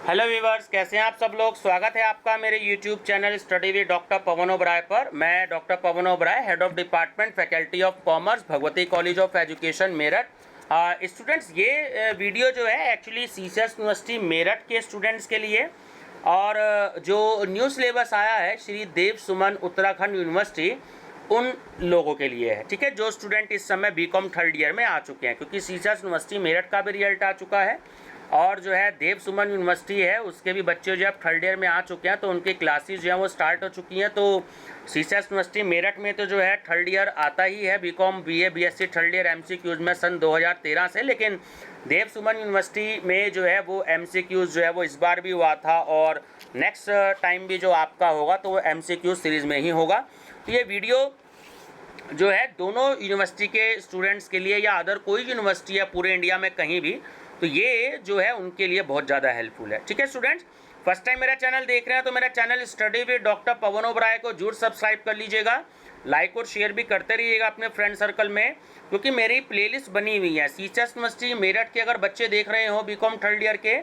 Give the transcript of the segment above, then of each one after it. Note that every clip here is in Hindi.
हेलो व्यूवर्स, कैसे हैं आप सब लोग। स्वागत है आपका मेरे YouTube channel study with doctor Pawan Oberoi पर। मैं doctor Pawan Oberoi, head of department faculty of commerce, Bhagwati college of education, Meerut. Students, ये वीडियो जो है एक्चुअली सीसीएस यूनिवर्सिटी मेरठ के स्टूडेंट्स के लिए और जो न्यू सिलेबस आया है श्री देव सुमन उत्तराखंड यूनिवर्सिटी, उन लोगों के लिए है। ठीक है, जो स्टूडेंट इस समय बीकॉम थर्ड ईयर में आ चुके हैं, क्योंकि सीसीएस यूनिवर्सिटी मेरठ का भी रिजल्ट आ चुका है और जो है देव सुमन यूनिवर्सिटी है उसके भी बच्चे जो है थर्ड ईयर में आ चुके हैं, तो उनकी क्लासेस जो है वो स्टार्ट हो चुकी हैं। तो सीसीएस यूनिवर्सिटी मेरठ में तो जो है थर्ड ईयर आता ही है BCom BA BSc third year MCQs में सन 2013 से, लेकिन देव सुमन यूनिवर्सिटी में जो है वो एमसीक्यूज जो है वो इस बार भी हुआ था और नेक्स्ट टाइम भी जो आपका होगा तो वो एमसीक्यू सीरीज़ में ही होगा। तो ये वीडियो जो है दोनों यूनिवर्सिटी के स्टूडेंट्स के लिए या अदर कोई यूनिवर्सिटी है पूरे इंडिया में कहीं भी, तो ये जो है उनके लिए बहुत ज़्यादा हेल्पफुल है। ठीक है स्टूडेंट्स, फर्स्ट टाइम मेरा चैनल देख रहे हैं तो मेरा channel study with doctor Pawan Oberoi को जरूर सब्सक्राइब कर लीजिएगा, लाइक और शेयर भी करते रहिएगा अपने फ्रेंड सर्कल में, क्योंकि मेरी प्लेलिस्ट बनी हुई है सीसीएस यूनिवर्सिटी मेरठ के। अगर बच्चे देख रहे हो बीकॉम थर्ड ईयर के,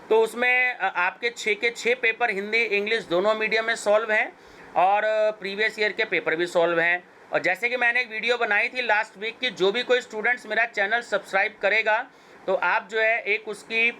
तो उसमें आपके 6 के 6 पेपर हिंदी इंग्लिश दोनों मीडियम में सॉल्व हैं और प्रीवियस ईयर के पेपर भी सॉल्व हैं। और जैसे कि मैंने एक वीडियो बनाई थी लास्ट वीक कि जो भी कोई स्टूडेंट्स मेरा चैनल सब्सक्राइब करेगा तो आप जो है एक उसकी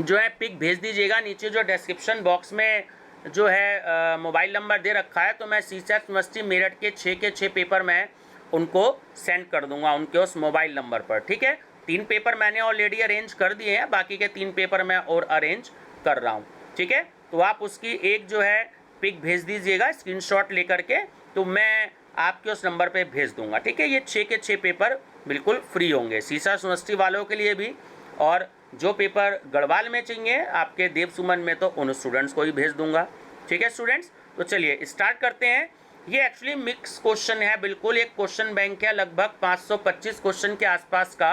जो है पिक भेज दीजिएगा। नीचे जो डिस्क्रिप्शन बॉक्स में जो है मोबाइल नंबर दे रखा है, तो मैं सीसीएस यूनिवर्सिटी मेरठ के 6 के 6 पेपर मैं उनको सेंड कर दूंगा उनके उस मोबाइल नंबर पर। ठीक है, 3 पेपर मैंने ऑलरेडी अरेंज कर दिए हैं, बाकी के 3 पेपर मैं और अरेंज कर रहा हूँ। ठीक है, तो आप उसकी एक जो है पिक भेज दीजिएगा स्क्रीनशॉट लेकर के, तो मैं आपके उस नंबर पे भेज दूंगा। ठीक है, ये 6 के 6 पेपर बिल्कुल फ्री होंगे सीसीएस यूनिवर्सिटी वालों के लिए भी, और जो पेपर गढ़वाल में चाहिए आपके देव सुमन में तो उन स्टूडेंट्स को ही भेज दूंगा। ठीक है स्टूडेंट्स, तो चलिए स्टार्ट करते हैं। ये एक्चुअली मिक्स क्वेश्चन है, बिल्कुल एक क्वेश्चन बैंक है लगभग 525 क्वेश्चन के आसपास का।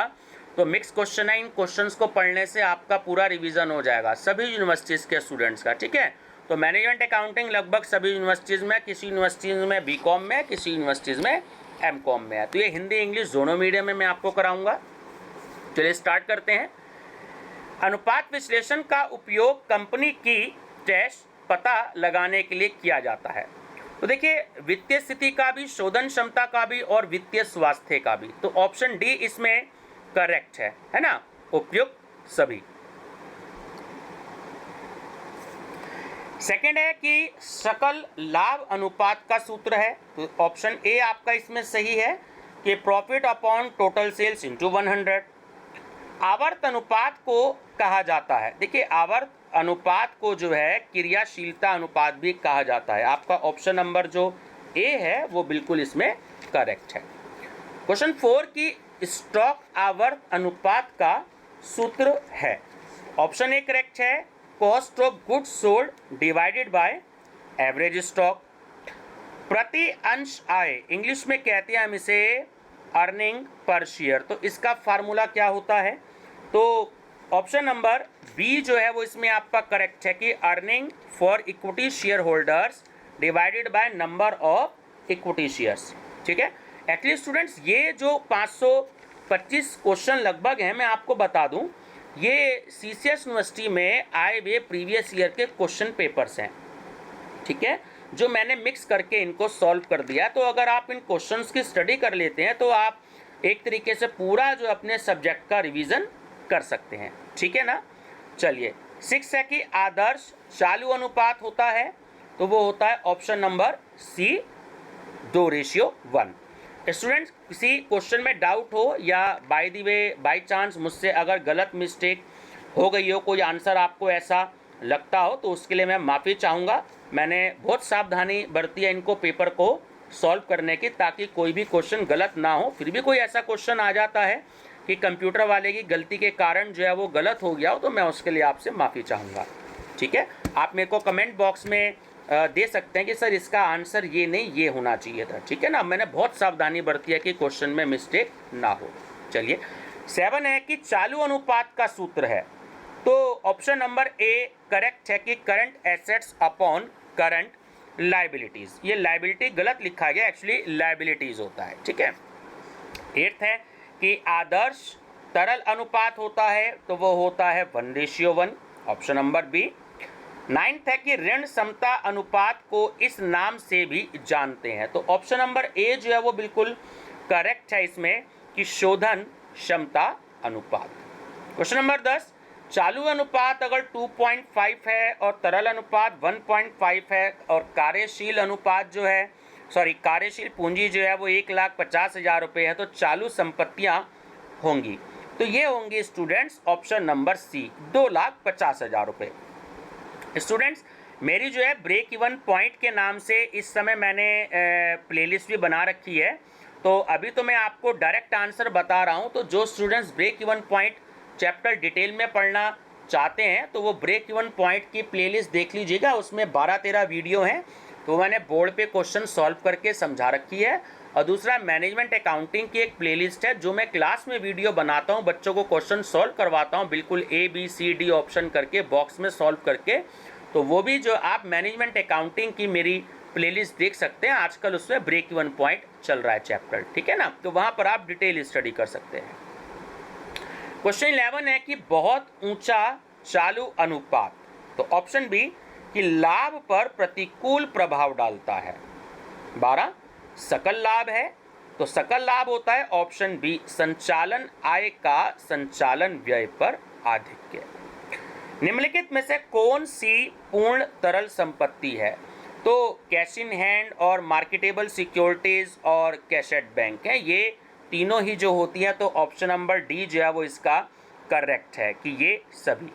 तो मिक्स क्वेश्चन है, इन क्वेश्चंस को पढ़ने से आपका पूरा रिवीजन हो जाएगा सभी यूनिवर्सिटीज़ के स्टूडेंट्स का। ठीक है, तो मैनेजमेंट अकाउंटिंग लगभग सभी यूनिवर्सिटीज़ में, किसी यूनिवर्सिटीज़ में बीकॉम में, किसी यूनिवर्सिटीज़ में एमकॉम में है। तो ये हिंदी इंग्लिश दोनों मीडियम में मैं आपको कराऊंगा। चलिए स्टार्ट करते हैं। अनुपात विश्लेषण का उपयोग कंपनी की टेस्ट पता लगाने के लिए किया जाता है। तो देखिए, वित्तीय स्थिति का भी, शोधन क्षमता का भी और वित्तीय स्वास्थ्य का भी। तो ऑप्शन डी इसमें करेक्ट है ना, उपयुक्त सभी। सेकेंड है कि सकल लाभ अनुपात का सूत्र है, तो ऑप्शन ए आपका इसमें सही है कि profit upon total sales into 100। आवर्त अनुपात को कहा जाता है, देखिए आवर्त अनुपात को जो है क्रियाशीलता अनुपात भी कहा जाता है। आपका ऑप्शन नंबर जो ए है वो बिल्कुल इसमें करेक्ट है। क्वेश्चन 4 की स्टॉक आवर्त अनुपात का सूत्र है। ऑप्शन ए करेक्ट है, cost of goods sold divided by average stock. प्रति अंश आय, इंग्लिश में कहते हैं हम इसे अर्निंग पर शेयर, तो इसका फार्मूला क्या होता है? तो ऑप्शन नंबर बी जो है वो इसमें आपका करेक्ट है कि earning for equity share holders divided by number of equity shares. ठीक है, एक्चुअली स्टूडेंट्स ये जो 525 क्वेश्चन लगभग हैं, मैं आपको बता दूं, ये सीसीएस यूनिवर्सिटी में आए हुए प्रीवियस ईयर के क्वेश्चन पेपर्स हैं। ठीक है, जो मैंने मिक्स करके इनको सॉल्व कर दिया। तो अगर आप इन क्वेश्चंस की स्टडी कर लेते हैं तो आप एक तरीके से पूरा जो अपने सब्जेक्ट का रिवीजन कर सकते हैं। ठीक है ना। चलिए 6 है कि आदर्श चालू अनुपात होता है, तो वो होता है ऑप्शन नंबर सी 2:1। स्टूडेंट्स, किसी क्वेश्चन में डाउट हो या by the way by chance मुझसे अगर गलत मिस्टेक हो गई हो, कोई आंसर आपको ऐसा लगता हो, तो उसके लिए मैं माफ़ी चाहूँगा। मैंने बहुत सावधानी बरती है इनको पेपर को सॉल्व करने की, ताकि कोई भी क्वेश्चन गलत ना हो। फिर भी कोई ऐसा क्वेश्चन आ जाता है कि कंप्यूटर वाले की गलती के कारण जो है वो गलत हो गया हो, तो मैं उसके लिए आपसे माफ़ी चाहूँगा। ठीक है, आप मेरे को कमेंट बॉक्स में दे सकते हैं कि सर इसका आंसर ये नहीं, ये होना चाहिए था। ठीक है ना, मैंने बहुत सावधानी बरती है कि क्वेश्चन में मिस्टेक ना हो। चलिए 7 है कि चालू अनुपात का सूत्र है, तो ऑप्शन नंबर ए करेक्ट है कि current assets upon current liabilities. ये लाइबिलिटी गलत लिखा गया, एक्चुअली लाइबिलिटीज होता है। ठीक है। 8 है कि आदर्श तरल अनुपात होता है, तो वो होता है 1:1। Option number B. 9th है कि ऋण समता अनुपात को इस नाम से भी जानते हैं, तो ऑप्शन नंबर ए जो है वो बिल्कुल करेक्ट है इसमें कि शोधन क्षमता अनुपात। क्वेश्चन नंबर 10, चालू अनुपात अगर 2.5 है और तरल अनुपात 1.5 है और कार्यशील अनुपात जो है कार्यशील पूंजी जो है वो 1,50,000 रुपये है, तो चालू संपत्तियां होंगी, तो ये होंगी स्टूडेंट्स ऑप्शन नंबर सी 2,50,000 रुपये। स्टूडेंट्स मेरी जो है ब्रेक इवन पॉइंट के नाम से इस समय मैंने प्लेलिस्ट भी बना रखी है, तो अभी तो मैं आपको डायरेक्ट आंसर बता रहा हूँ। तो जो students break even point chapter detail में पढ़ना चाहते हैं तो वो ब्रेक इवन पॉइंट की प्लेलिस्ट देख लीजिएगा, उसमें 12-13 वीडियो हैं, तो मैंने बोर्ड पे क्वेश्चन सॉल्व करके समझा रखी है। और दूसरा मैनेजमेंट अकाउंटिंग की एक प्लेलिस्ट है जो मैं क्लास में वीडियो बनाता हूँ, बच्चों को क्वेश्चन सॉल्व करवाता हूँ बिल्कुल ABCD ऑप्शन करके बॉक्स में सॉल्व करके, तो वो भी जो आप मैनेजमेंट अकाउंटिंग की मेरी प्लेलिस्ट देख सकते हैं। आजकल उसमें ब्रेक इवन पॉइंट चल रहा है चैप्टर, ठीक है ना, तो वहाँ पर आप डिटेल स्टडी कर सकते हैं। क्वेश्चन 11 है कि बहुत ऊंचा चालू अनुपात, तो ऑप्शन बी कि लाभ पर प्रतिकूल प्रभाव डालता है। 12 सकल लाभ है, तो सकल लाभ होता है ऑप्शन बी संचालन आय का संचालन व्यय पर आधिक्य। निम्नलिखित में से कौन सी पूर्ण तरल संपत्ति है, तो कैश इन हैंड और मार्केटेबल सिक्योरिटीज और कैशेट बैंक है, ये तीनों ही जो होती हैं, तो ऑप्शन नंबर डी जो है वो इसका करेक्ट है कि ये सभी।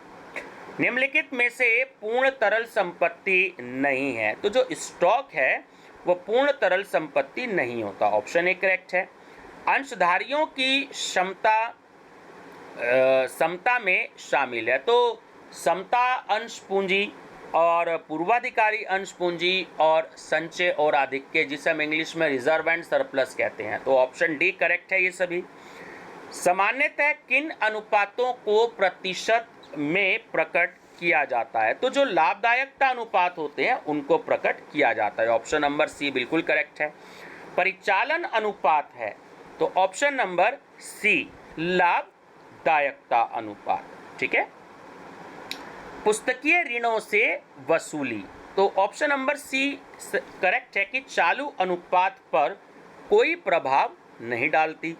निम्नलिखित में से पूर्ण तरल संपत्ति नहीं है, तो जो स्टॉक है वो पूर्ण तरल संपत्ति नहीं होता, ऑप्शन ए करेक्ट है। अंशधारियों की समता में शामिल है, तो समता अंश पूंजी और पूर्वाधिकारी अंश पूंजी और संचय और आधिक्य, जिसे हम इंग्लिश में रिजर्व एंड सरप्लस कहते हैं, तो ऑप्शन डी करेक्ट है ये सभी। सामान्यतः किन अनुपातों को प्रतिशत में प्रकट किया जाता है, तो जो लाभदायकता अनुपात होते हैं उनको प्रकट किया जाता है, ऑप्शन नंबर सी बिल्कुल करेक्ट है। परिचालन अनुपात है, तो ऑप्शन नंबर सी लाभदायकता अनुपात, ठीक है। पुस्तकीय ऋणों से वसूली, तो ऑप्शन नंबर सी करेक्ट है कि चालू अनुपात पर कोई प्रभाव नहीं डालती।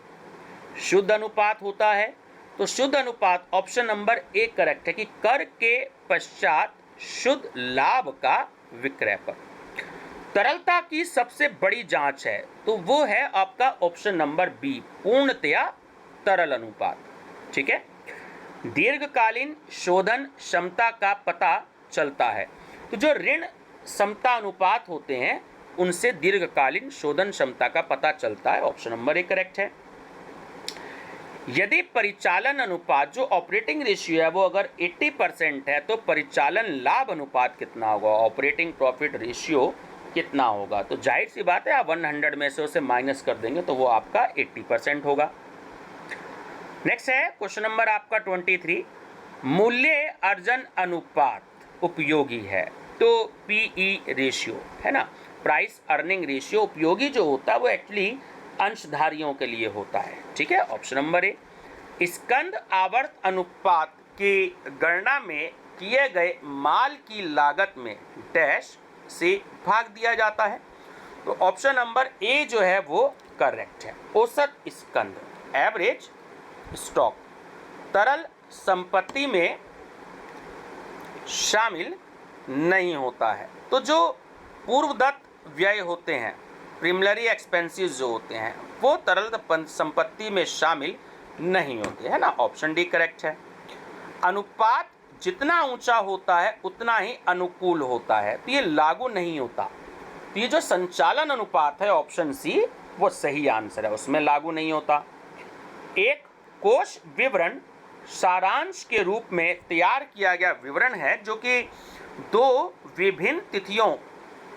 शुद्ध अनुपात होता है, तो शुद्ध अनुपात ऑप्शन नंबर ए करेक्ट है कि कर के पश्चात शुद्ध लाभ का विक्रय पर। तरलता की सबसे बड़ी जांच है, तो वो है आपका ऑप्शन नंबर बी पूर्णतया तरल अनुपात, ठीक है। दीर्घकालीन शोधन क्षमता का पता चलता है, तो जो ऋण समता अनुपात होते हैं उनसे दीर्घकालीन शोधन क्षमता का पता चलता है, ऑप्शन नंबर ए करेक्ट है। यदि परिचालन अनुपात जो ऑपरेटिंग रेशियो है वो अगर 80% है, तो परिचालन लाभ अनुपात कितना होगा, ऑपरेटिंग प्रॉफिट रेशियो कितना होगा, तो जाहिर सी बात है आप 100 में से उसे माइनस कर देंगे तो वो आपका 80% होगा। नेक्स्ट है क्वेश्चन नंबर आपका 23, मूल्य अर्जन अनुपात उपयोगी है, तो पीई रेशियो है ना, प्राइस अर्निंग रेशियो उपयोगी जो होता है वो एक्चुअली अंशधारियों के लिए होता है, ठीक है, ऑप्शन नंबर ए। स्कंद आवर्त अनुपात की गणना में किए गए माल की लागत में डैश से भाग दिया जाता है, तो ऑप्शन नंबर ए जो है वो करेक्ट है। औसत स्कंद एवरेज स्टॉक तरल संपत्ति में शामिल नहीं होता है, तो जो पूर्वदत्त व्यय होते हैं प्रीमिलरी एक्सपेंसेस जो होते हैं वो तरल संपत्ति में शामिल नहीं होते है ना, ऑप्शन डी करेक्ट है। अनुपात जितना ऊंचा होता है उतना ही अनुकूल होता है, तो ये लागू नहीं होता, तो ये जो संचालन अनुपात है ऑप्शन सी वो सही आंसर है, उसमें लागू नहीं होता। एक कोष विवरण सारांश के रूप में तैयार किया गया विवरण है जो कि दो विभिन्न तिथियों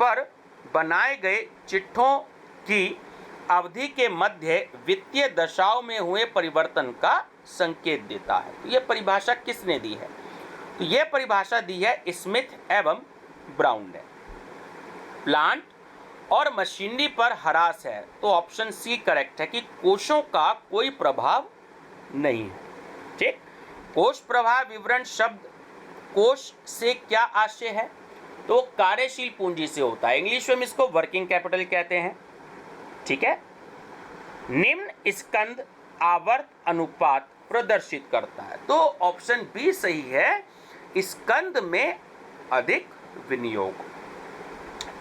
पर बनाए गए चिट्ठों की अवधि के मध्य वित्तीय दशाओं में हुए परिवर्तन का संकेत देता है, तो यह परिभाषा किसने दी है, तो यह परिभाषा दी है स्मिथ एवं ब्राउन ने। प्लांट और मशीनरी पर ह्रास है, तो ऑप्शन सी करेक्ट है कि कोषों का कोई प्रभाव नहीं है, ठीक। कोष प्रभाव विवरण शब्द कोष से क्या आशय है? तो कार्यशील पूंजी से होता है, इंग्लिश में हम इसको वर्किंग कैपिटल कहते हैं। ठीक है, निम्न स्कंद आवर्त अनुपात प्रदर्शित करता है, तो ऑप्शन बी सही है, स्कंद में अधिक विनियोग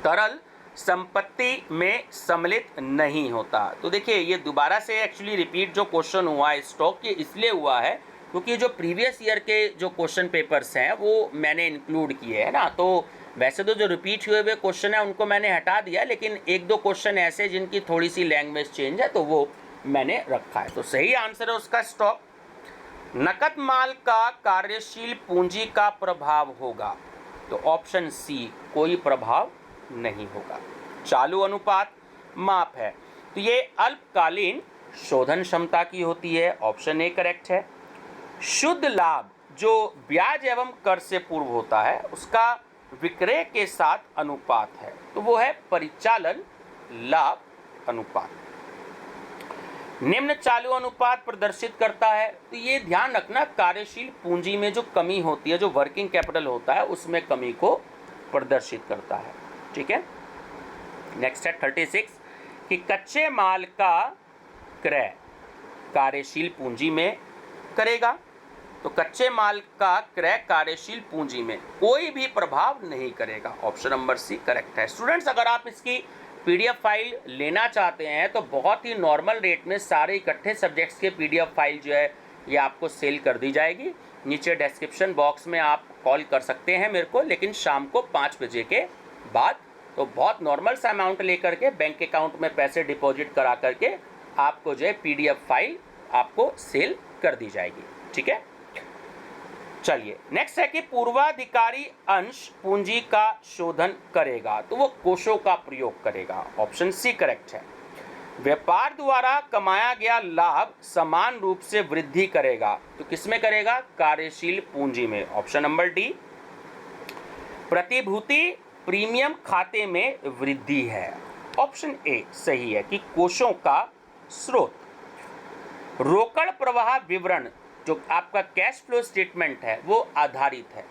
तरल संपत्ति में सम्मिलित नहीं होता। तो देखिए ये दोबारा से एक्चुअली रिपीट जो क्वेश्चन हुआ है स्टॉक के इसलिए हुआ है क्योंकि जो प्रीवियस ईयर के जो क्वेश्चन पेपर्स हैं वो मैंने इंक्लूड किए हैं ना, तो वैसे तो जो रिपीट हुए हुए क्वेश्चन है उनको मैंने हटा दिया, लेकिन एक दो क्वेश्चन ऐसे जिनकी थोड़ी सी लैंग्वेज चेंज है तो वो मैंने रखा है। तो सही आंसर है उसका स्टॉक। नकद माल का कार्यशील पूंजी का प्रभाव होगा, तो ऑप्शन सी कोई प्रभाव नहीं होगा। चालू अनुपात माप है, तो ये अल्पकालीन शोधन क्षमता की होती है, ऑप्शन ए करेक्ट है। शुद्ध लाभ जो ब्याज एवं कर से पूर्व होता है उसका विक्रय के साथ अनुपात है, तो वो है परिचालन लाभ अनुपात। निम्न चालू अनुपात प्रदर्शित करता है, तो ये ध्यान रखना कार्यशील पूंजी में जो कमी होती है, जो वर्किंग कैपिटल होता है उसमें कमी को प्रदर्शित करता है। ठीक है, नेक्स्ट है 36 कि कच्चे माल का क्रय कार्यशील पूंजी में करेगा, तो कच्चे माल का क्रय कार्यशील पूंजी में कोई भी प्रभाव नहीं करेगा, ऑप्शन नंबर सी करेक्ट है। स्टूडेंट्स अगर आप इसकी पीडीएफ फाइल लेना चाहते हैं तो बहुत ही नॉर्मल रेट में सारे इकट्ठे सब्जेक्ट्स के पीडीएफ फाइल जो है ये आपको सेल कर दी जाएगी। नीचे डिस्क्रिप्शन बॉक्स में आप कॉल कर सकते हैं मेरे को, लेकिन शाम को 5 बजे के बाद। तो बहुत नॉर्मल सा अमाउंट लेकर के बैंक अकाउंट में पैसे डिपॉजिट करा करके आपको जो है पीडीएफ फाइल आपको सेल कर दी जाएगी। ठीक है, चलिए नेक्स्ट है कि पूर्वाधिकारी अंश पूंजी का शोधन करेगा, तो वो कोषों का प्रयोग करेगा, ऑप्शन सी करेक्ट है। व्यापार द्वारा कमाया गया लाभ समान रूप से वृद्धि करेगा, तो किसमें करेगा? कार्यशील पूंजी में, ऑप्शन नंबर डी। प्रतिभूति प्रीमियम खाते में वृद्धि है, ऑप्शन ए सही है कि कोषों का स्रोत। रोकड़ प्रवाह विवरण जो आपका कैश फ्लो स्टेटमेंट है वो आधारित है,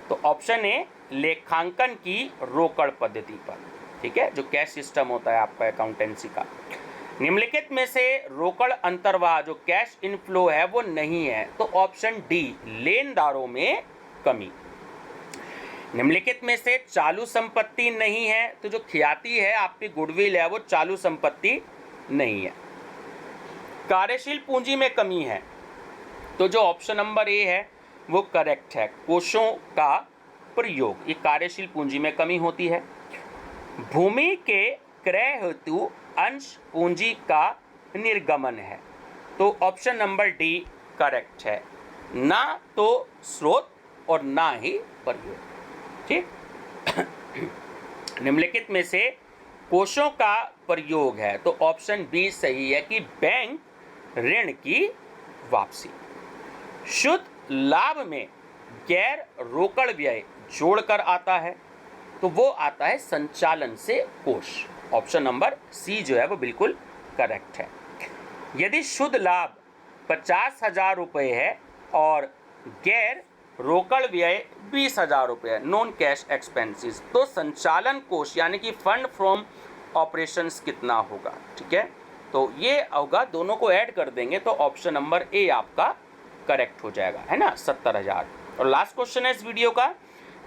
तो ऑप्शन ए लेखांकन की रोकड़ पद्धति पर। ठीक है, जो कैश सिस्टम होता है आपका अकाउंटेंसी का। निम्नलिखित में से रोकड़ अंतर्वाह जो कैश इनफ्लो है वो नहीं है, तो ऑप्शन डी लेनदारों में कमी। निम्नलिखित में से चालू संपत्ति नहीं है, तो जो ख्याति है आपकी गुडविल है वो चालू संपत्ति नहीं है। कार्यशील पूंजी में कमी है, तो जो ऑप्शन नंबर ए है वो करेक्ट है, कोषों का प्रयोग, ये कार्यशील पूंजी में कमी होती है। भूमि के क्रय हेतु अंश पूंजी का निर्गमन है, तो ऑप्शन नंबर डी करेक्ट है, ना तो स्रोत और ना ही प्रयोग। ठीक, निम्नलिखित में से कोषों का प्रयोग है, तो ऑप्शन बी सही है कि बैंक ऋण की वापसी। शुद्ध लाभ में गैर रोकड़ व्यय जोड़कर आता है, तो वो आता है संचालन से कोष, ऑप्शन नंबर सी जो है वो बिल्कुल करेक्ट है। यदि शुद्ध लाभ 50,000 रुपये है और गैर रोकड़ व्यय 20,000 रुपये है, नॉन कैश एक्सपेंसेस, तो संचालन कोष यानी कि फंड फ्रॉम ऑपरेशंस कितना होगा? ठीक है, तो ये होगा, दोनों को ऐड कर देंगे तो ऑप्शन नंबर ए आपका करेक्ट हो जाएगा, है ना, 70,000। और लास्ट क्वेश्चन है इस वीडियो का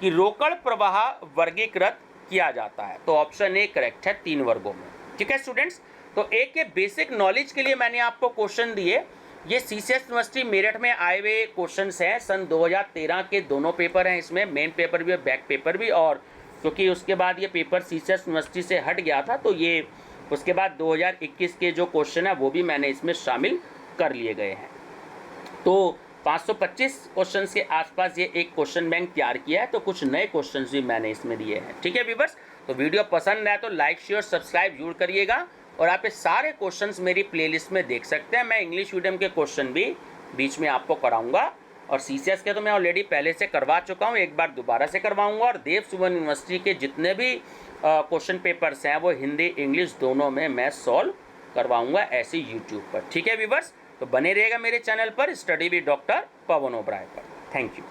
कि रोकड़ प्रवाह वर्गीकृत किया जाता है, तो ऑप्शन ए करेक्ट है 3 वर्गों में। ठीक है स्टूडेंट्स, तो एक के बेसिक नॉलेज के लिए मैंने आपको क्वेश्चन दिए, ये सीसीएस यूनिवर्सिटी मेरठ में आए हुए क्वेश्चंस हैं, सन 2013 के दोनों पेपर हैं इसमें, मेन पेपर भी और बैक पेपर भी, और क्योंकि उसके बाद ये पेपर सीसीएस यूनिवर्सिटी से हट गया था तो ये उसके बाद 2021 के जो क्वेश्चन है वो भी मैंने इसमें शामिल कर लिए गए हैं। तो 525 क्वेश्चंस के आसपास ये एक क्वेश्चन बैंक तैयार किया है, तो कुछ नए क्वेश्चंस भी मैंने इसमें दिए हैं। ठीक है व्यूअर्स, तो वीडियो पसंद आए तो लाइक शेयर सब्सक्राइब जरूर करिएगा, और आप ये सारे क्वेश्चंस मेरी प्लेलिस्ट में देख सकते हैं। मैं इंग्लिश मीडियम के क्वेश्चन भी बीच में आपको कराऊंगा, और सीसीएस के तो मैं ऑलरेडी पहले से करवा चुका हूँ, एक बार दोबारा से करवाऊंगा, और देव सुमन यूनिवर्सिटी के जितने भी क्वेश्चन पेपर्स हैं वो हिंदी इंग्लिश दोनों में मैं सॉल्व करवाऊंगा ऐसे यूट्यूब पर। ठीक है व्यूअर्स, तो बने रहिएगा मेरे चैनल पर study with doctor Pawan Oberoi पर। Thank you.